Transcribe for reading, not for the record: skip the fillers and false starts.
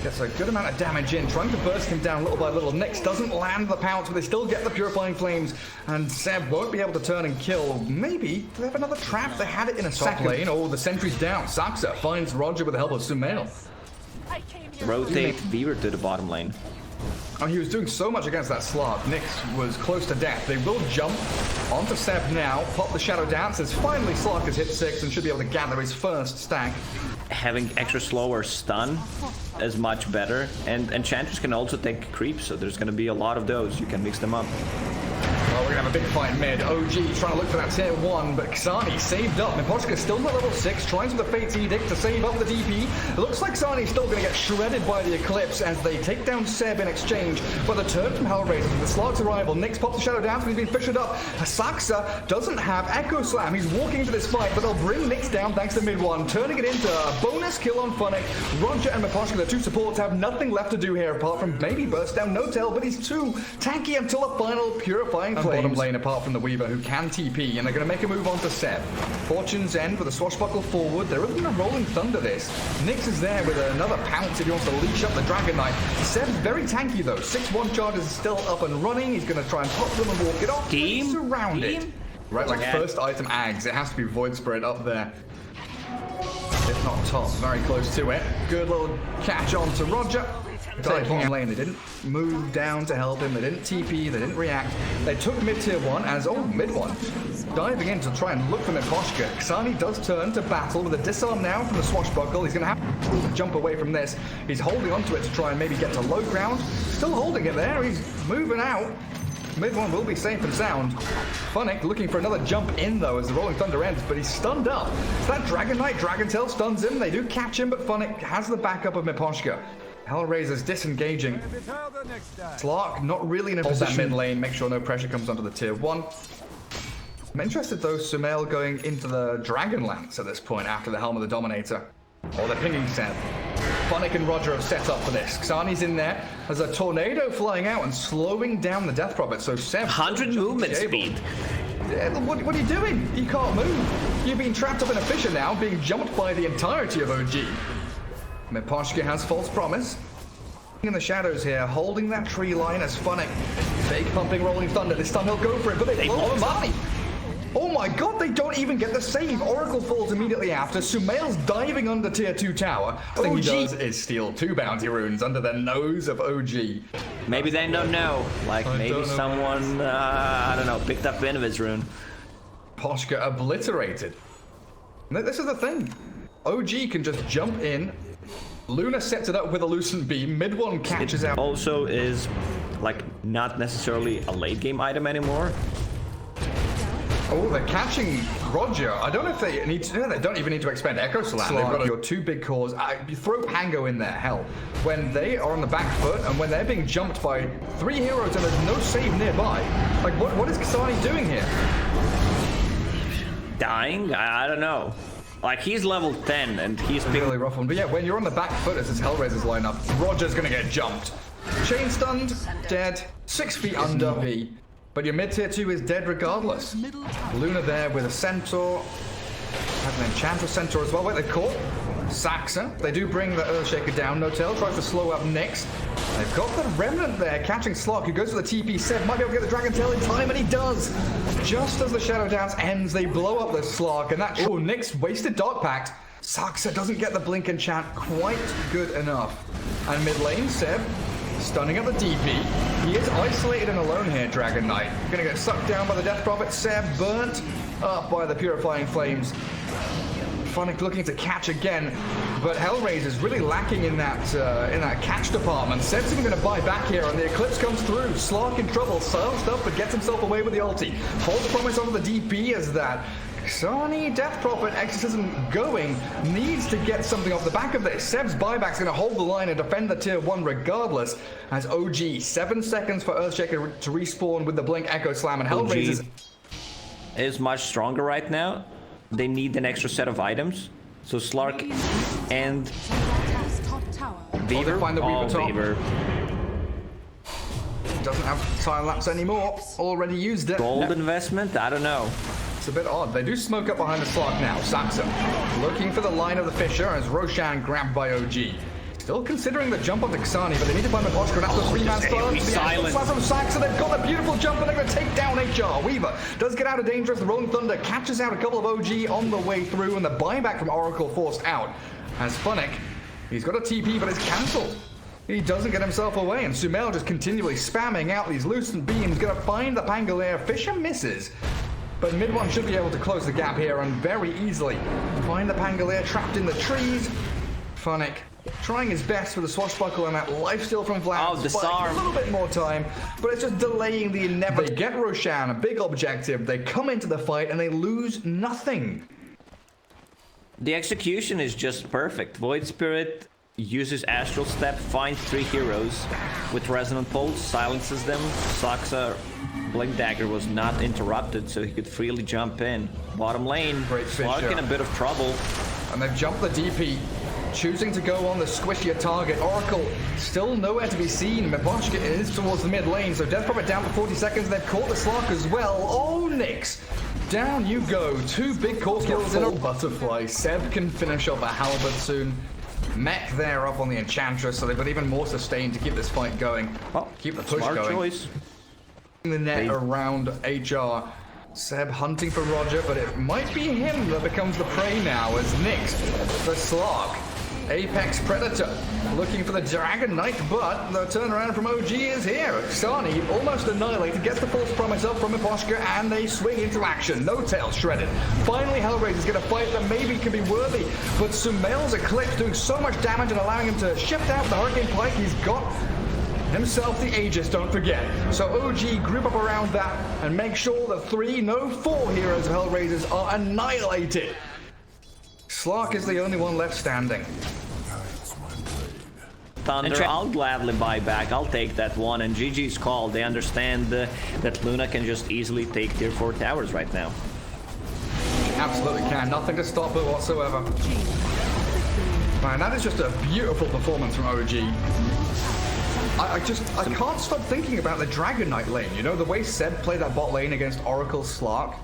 Gets a good amount of damage in, trying to burst him down little by little. Nyx doesn't land the pounce, but they still get the Purifying Flames, and Seb won't be able to turn and kill. Maybe they have another trap. They had it in a second lane. Oh, the sentry's down. Saksaa finds RodjER with the help of SumaiL. Rotate Weaver to the bottom lane. Oh, he was doing so much against that Slark. Nyx was close to death. They will jump onto Seb now, pop the Shadow Dance, as finally Slark has hit 6 and should be able to gather his first stack. Having extra slower stun is much better, and Enchantress can also take creeps, so there's going to be a lot of those. You can mix them up. Well, we're going to have a big fight mid. OG trying to look for that tier 1, but ksani saved up. Miposhka still at level 6, tries with the Fate's Edict to save up the DP. It looks like ksani's still going to get shredded by the Eclipse as they take down Seb in exchange. But the turn from HellRaisers with the Slark's arrival, Nyx pops the Shadow Dance and he's been fissured up. Saksaa doesn't have Echo Slam. He's walking into this fight, but they'll bring Nyx down thanks to mid 1, turning it into a bonus kill on Funnick. RodjER and Miposhka, the two supports, have nothing left to do here apart from maybe burst down No Tail, but he's too tanky until a final Purifying Flames. Bottom lane apart from the Weaver, who can TP, and they're going to make a move on to Seb. Fortune's End with a swashbuckle forward. There isn't a Rolling Thunder this. Nyx is there with another pounce if he wants to leash up the Dragon Knight. Seb's very tanky though. 6-1 charges is still up and running. He's going to try and pop them and walk it off. He's surrounded. Right, like first item Ags. It has to be Void Spirit up there. If not top, very close to it. Good little catch on to RodjER. Bottom lane, they didn't move down to help him, they didn't TP, they didn't react. They took mid tier 1 as, mid 1. Diving in to try and look for Miposhka. ksani does turn to battle with a disarm now from the swashbuckle. He's going to have to jump away from this. He's holding onto it to try and maybe get to low ground. Still holding it there, he's moving out. Mid 1 will be safe and sound. Funnick looking for another jump in though as the Rolling Thunder ends, but he's stunned up. So that Dragon Knight, Dragon Tail stuns him. They do catch him, but Funnick has the backup of Miposhka. HellRaisers disengaging. Slark not really in a position. That mid lane, make sure no pressure comes onto the tier 1. I'm interested though, SumaiL going into the Dragonlance at this point after the Helm of the Dominator. Or they're pinging Seb. Funnick and RodjER have set up for this. ksani's in there. There's a tornado flying out and slowing down the Death Prophet, so Seb... 100 movement speed. Yeah, what are you doing? You can't move. You've been trapped up in a fissure now, being jumped by the entirety of OG. Miposhka has False Promise. In the shadows here, holding that tree line as Funnick. Fake pumping Rolling Thunder. This time he'll go for it, but they blow him up. Oh my god, they don't even get the save. Oracle falls immediately after. SumaiL's diving under tier 2 tower. The thing he does is steal 2 bounty runes under the nose of OG. Maybe they don't know. Like maybe someone, I don't know, picked up Invis rune. Miposhka obliterated. This is the thing. OG can just jump in. Luna sets it up with a Lucent Beam. Mid 1 catches out. Also is like not necessarily a late game item anymore. Oh, they're catching RodjER. I don't know if they need to. They don't even need to expend Echo Slam. They've got your 2 big cores. You throw Pango in there. Hell, when they are on the back foot and when they're being jumped by 3 heroes and there's no save nearby, like what is ksani doing here? Dying? I don't know. Like he's level 10 and he's really rough one. But yeah, when you're on the back foot as this HellRaisers lineup, RodjER's gonna get jumped. Chain stunned, dead, 6 feet under B. But your mid tier 2 is dead regardless. Luna there with a centaur. Has an Echantress centaur as well. Wait, they caught Saksaa. They do bring the Earthshaker down. No Tail tries to slow up Nyx. They've got the Remnant there, catching Slark, who goes for the TP. Seb might be able to get the Dragon Tail in time, and he does. Just as the Shadow Dance ends, they blow up the Slark, and that Nyx wasted Dark Pact. Saksaa doesn't get the Blink Enchant quite good enough. And mid lane, Seb stunning at the DP. He is isolated and alone here, Dragon Knight. Gonna get sucked down by the Death Prophet. Seb burnt up by the Purifying Flames. Funnick looking to catch again, but HellRaisers really lacking in that catch department. Seb's even going to buy back here, and the Eclipse comes through. Slark in trouble, sells stuff, but gets himself away with the ulti. False Promise onto the DP as that ksani Death Prophet Exorcism going needs to get something off the back of this. Seb's buyback's going to hold the line and defend the tier 1 regardless, as OG 7 seconds for Earthshaker to respawn with the Blink Echo Slam, and HellRaisers is much stronger right now. They need an extra set of items. So Slark and Weaver. Find the Weaver top. Weaver. Doesn't have time lapse anymore. Already used it. Gold investment? I don't know. It's a bit odd. They do smoke up behind the Slark now. Saksaa looking for the line of the Fissure as Roshan grabbed by OG. Still considering the jump on the ksani, but they need to find Miposhka, and that's the three-man start. The silence from Saksaa, they've got a beautiful jump, and they're going to take down HR. Weaver does get out of danger as the Rolling Thunder catches out a couple of OG on the way through, and the buyback from Oracle forced out. As Funnick, he's got a TP, but it's cancelled. He doesn't get himself away, and SumaiL just continually spamming out these lucent beams, going to find the Pangolier. Fisher misses. But midone should be able to close the gap here and very easily find the Pangolier trapped in the trees. Funnick trying his best for the swashbuckle and that lifesteal from Vlad. Oh, disarm. A little bit more time, but it's just delaying the inevitable. They get Roshan, a big objective. They come into the fight and they lose nothing. The execution is just perfect. Void Spirit uses Astral Step, finds 3 heroes with Resonant Pulse, silences them. Saksaa Blink Dagger was not interrupted, so he could freely jump in. Bottom lane, Slark in a bit of trouble. And they've jumped the DP, choosing to go on the squishier target. Oracle still nowhere to be seen. Miposhka is towards the mid lane, so Death Prophet down for 40 seconds. They've caught the Slark as well. Oh, Nyx! Down you go. 2 big core kills in a butterfly. Seb can finish off a halberd soon. Mech there up on the Echantress, so they've got even more sustain to keep this fight going. Keep the push going. Choice. The net around HR. Seb hunting for RodjER, but it might be him that becomes the prey now as Nyx, the Slark, Apex Predator, looking for the Dragon Knight, but the turnaround from OG is here. ksani almost annihilated, gets the false promise up from Miposhka, and they swing into action. No tail shredded. Finally, HellRaisers get a fight that maybe could be worthy, but SumaiL's Eclipse doing so much damage and allowing him to shift out the Hurricane Pike. He's got himself the Aegis, don't forget. So OG group up around that and make sure the 3, no 4 heroes of HellRaisers are annihilated. Slark is the only one left standing. Thunder, I'll gladly buy back. I'll take that one. And GG's call. They understand that Luna can just easily take tier 4 towers right now. Absolutely can. Nothing to stop her whatsoever. Man, that is just a beautiful performance from OG. I can't stop thinking about the Dragon Knight lane. You know, the way Seb played that bot lane against Oracle Slark.